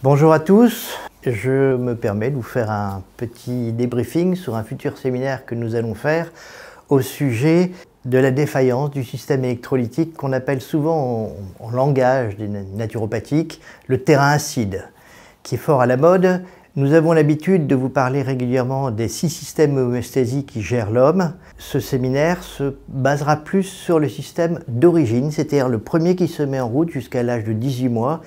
Bonjour à tous, je me permets de vous faire un petit débriefing sur un futur séminaire que nous allons faire au sujet de la défaillance du système électrolytique qu'on appelle souvent en langage naturopathique le terrain acide, qui est fort à la mode. Nous avons l'habitude de vous parler régulièrement des 6 systèmes d'homéostasie qui gèrent l'homme. Ce séminaire se basera plus sur le système d'origine, c'est-à-dire le premier qui se met en route jusqu'à l'âge de 18 mois,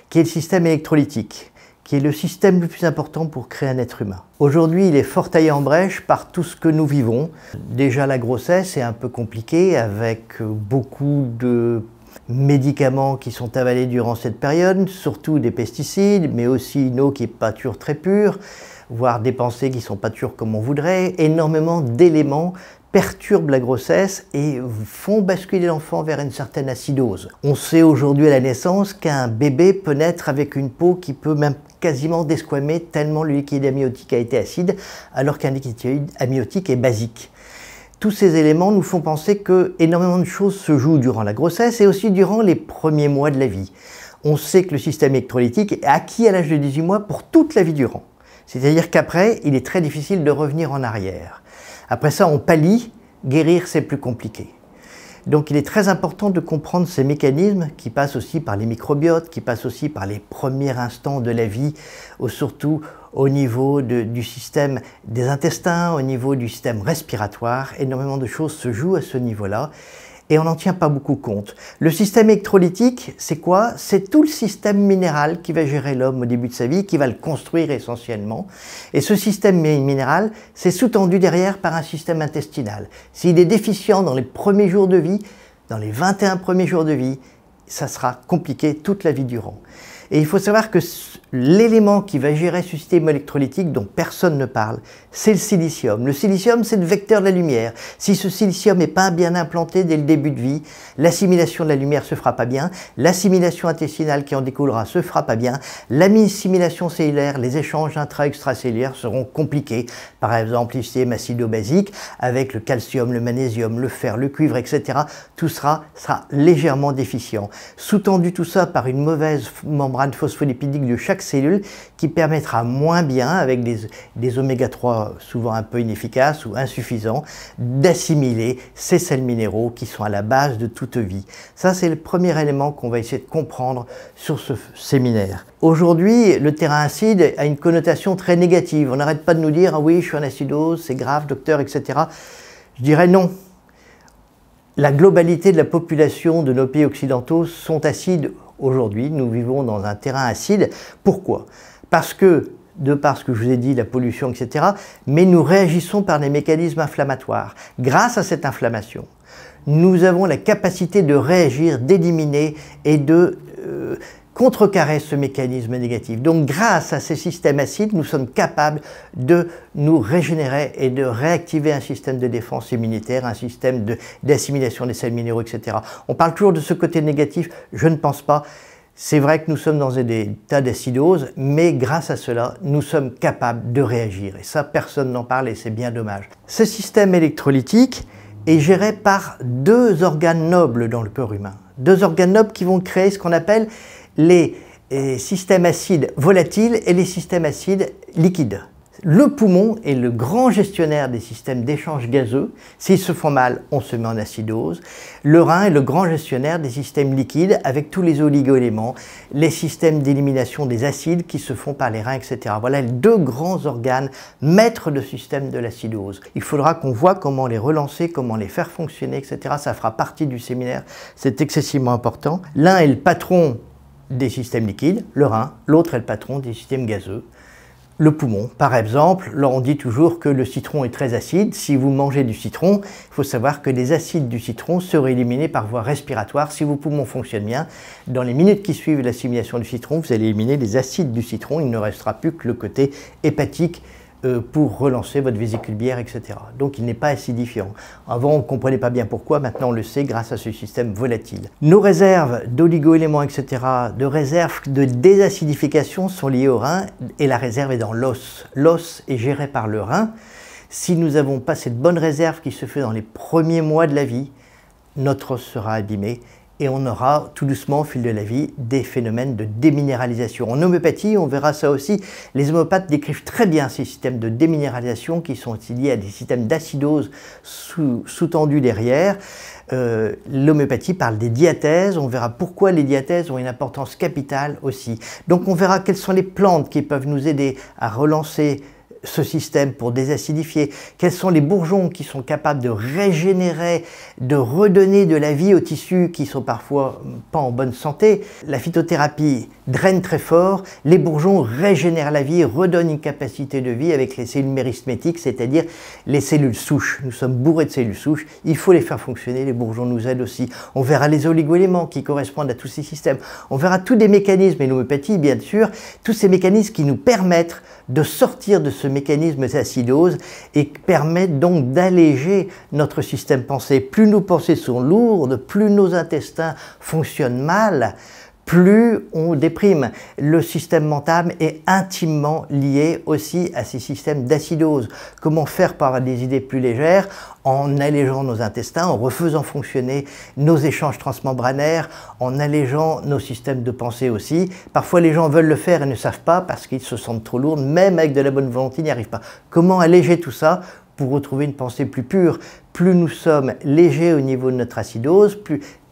qui est le système électrolytique, qui est le système le plus important pour créer un être humain. Aujourd'hui, il est fort taillé en brèche par tout ce que nous vivons. Déjà, la grossesse est un peu compliquée avec beaucoup de médicaments qui sont avalés durant cette période, surtout des pesticides, mais aussi une eau qui n'est pas toujours très pure, voire des pensées qui ne sont pas toujours comme on voudrait. Énormément d'éléments perturbent la grossesse et font basculer l'enfant vers une certaine acidose. On sait aujourd'hui à la naissance qu'un bébé peut naître avec une peau qui peut même quasiment desquamer tellement le liquide amniotique a été acide, alors qu'un liquide amniotique est basique. Tous ces éléments nous font penser que énormément de choses se jouent durant la grossesse et aussi durant les premiers mois de la vie. On sait que le système électrolytique est acquis à l'âge de 18 mois pour toute la vie durant. C'est-à-dire qu'après, il est très difficile de revenir en arrière. Après ça, on pallie, guérir c'est plus compliqué. Donc il est très important de comprendre ces mécanismes qui passent aussi par les microbiotes, qui passent aussi par les premiers instants de la vie, surtout au niveau du système des intestins, au niveau du système respiratoire. Énormément de choses se jouent à ce niveau-là et on n'en tient pas beaucoup compte. Le système électrolytique, c'est quoi? C'est tout le système minéral qui va gérer l'homme au début de sa vie, qui va le construire essentiellement. Et ce système minéral, c'est sous-tendu derrière par un système intestinal. S'il est déficient dans les premiers jours de vie, dans les 21 premiers jours de vie, ça sera compliqué toute la vie durant. Et il faut savoir que l'élément qui va gérer ce système électrolytique dont personne ne parle, c'est le silicium. Le silicium, c'est le vecteur de la lumière. Si ce silicium n'est pas bien implanté dès le début de vie, l'assimilation de la lumière se fera pas bien, l'assimilation intestinale qui en découlera se fera pas bien, l'assimilation cellulaire, les échanges intra-extracellulaires seront compliqués. Par exemple, le système acido-basique, avec le calcium, le magnésium, le fer, le cuivre, etc. Tout sera légèrement déficient. Sous-tendu tout ça par une mauvaise membrane phospholipidique de chaque cellule qui permettra moins bien, avec des oméga 3 souvent un peu inefficaces ou insuffisants, d'assimiler ces sels minéraux qui sont à la base de toute vie. Ça, c'est le premier élément qu'on va essayer de comprendre sur ce séminaire. Aujourd'hui, le terrain acide a une connotation très négative. On n'arrête pas de nous dire « Ah oui, je suis en acidose, c'est grave, docteur, etc. » Je dirais non. La globalité de la population de nos pays occidentaux sont acides. Aujourd'hui, nous vivons dans un terrain acide. Pourquoi? Parce que, de par ce que je vous ai dit, la pollution, etc., mais nous réagissons par des mécanismes inflammatoires. Grâce à cette inflammation, nous avons la capacité de réagir, d'éliminer et de contrecarrer ce mécanisme négatif. Donc, grâce à ces systèmes acides, nous sommes capables de nous régénérer et de réactiver un système de défense immunitaire, un système d'assimilation des sels minéraux, etc. On parle toujours de ce côté négatif, je ne pense pas. C'est vrai que nous sommes dans des états d'acidose, mais grâce à cela, nous sommes capables de réagir. Et ça, personne n'en parle et c'est bien dommage. Ce système électrolytique est géré par 2 organes nobles dans le corps humain. 2 organes nobles qui vont créer ce qu'on appelle les systèmes acides volatiles et les systèmes acides liquides. Le poumon est le grand gestionnaire des systèmes d'échange gazeux. S'ils se font mal, on se met en acidose. Le rein est le grand gestionnaire des systèmes liquides avec tous les oligo-éléments, les systèmes d'élimination des acides qui se font par les reins, etc. Voilà les 2 grands organes maîtres de système de l'acidose. Il faudra qu'on voit comment les relancer, comment les faire fonctionner, etc. Ça fera partie du séminaire. C'est excessivement important. L'un est le patron des systèmes liquides, le rein, l'autre est le patron des systèmes gazeux. Le poumon, par exemple, là on dit toujours que le citron est très acide. Si vous mangez du citron, il faut savoir que les acides du citron seraient éliminés par voie respiratoire. Si vos poumons fonctionnent bien, dans les minutes qui suivent l'assimilation du citron, vous allez éliminer les acides du citron. Il ne restera plus que le côté hépatique pour relancer votre vésicule biliaire, etc. Donc il n'est pas acidifiant. Avant on ne comprenait pas bien pourquoi, maintenant on le sait grâce à ce système volatile. Nos réserves d'oligo-éléments, etc., de réserves de désacidification sont liées au rein et la réserve est dans l'os. L'os est géré par le rein. Si nous n'avons pas cette bonne réserve qui se fait dans les premiers mois de la vie, notre os sera abîmé et on aura tout doucement au fil de la vie des phénomènes de déminéralisation. En homéopathie, on verra ça aussi, les homméopathes décrivent très bien ces systèmes de déminéralisation qui sont aussi liés à des systèmes d'acidose sous-tendus derrière. L'homéopathie parle des diathèses, on verra pourquoi les diathèses ont une importance capitale aussi. Donc on verra quelles sont les plantes qui peuvent nous aider à relancer ce système pour désacidifier, quels sont les bourgeons qui sont capables de régénérer, de redonner de la vie aux tissus qui sont parfois pas en bonne santé. La phytothérapie draine très fort, les bourgeons régénèrent la vie, redonnent une capacité de vie avec les cellules mérismétiques, c'est-à-dire les cellules souches. Nous sommes bourrés de cellules souches, il faut les faire fonctionner, les bourgeons nous aident aussi. On verra les oligoéléments qui correspondent à tous ces systèmes. On verra tous des mécanismes, et l'homéopathie bien sûr, tous ces mécanismes qui nous permettent de sortir de ce mécanisme d'acidose et permettent donc d'alléger notre système pensée. Plus nos pensées sont lourdes, plus nos intestins fonctionnent mal, plus on déprime. Le système mental est intimement lié aussi à ces systèmes d'acidose. Comment faire pour avoir des idées plus légères? En allégeant nos intestins, en refaisant fonctionner nos échanges transmembranaires, en allégeant nos systèmes de pensée aussi. Parfois les gens veulent le faire et ne savent pas parce qu'ils se sentent trop lourds, même avec de la bonne volonté, ils n'y arrivent pas. Comment alléger tout ça pour retrouver une pensée plus pure? Plus nous sommes légers au niveau de notre acidose,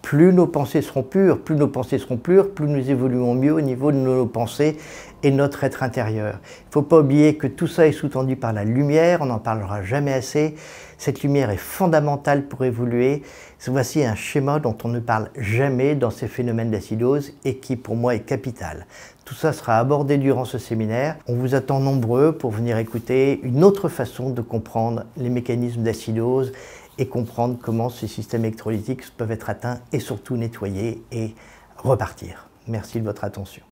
plus nos pensées seront pures, plus nous évoluons mieux au niveau de nos pensées et notre être intérieur. Il ne faut pas oublier que tout ça est sous-tendu par la lumière, on n'en parlera jamais assez. Cette lumière est fondamentale pour évoluer. Voici un schéma dont on ne parle jamais dans ces phénomènes d'acidose et qui pour moi est capital. Tout ça sera abordé durant ce séminaire. On vous attend nombreux pour venir écouter une autre façon de comprendre les mécanismes d'acidose et comprendre comment ces systèmes électrolytiques peuvent être atteints et surtout nettoyés et repartir. Merci de votre attention.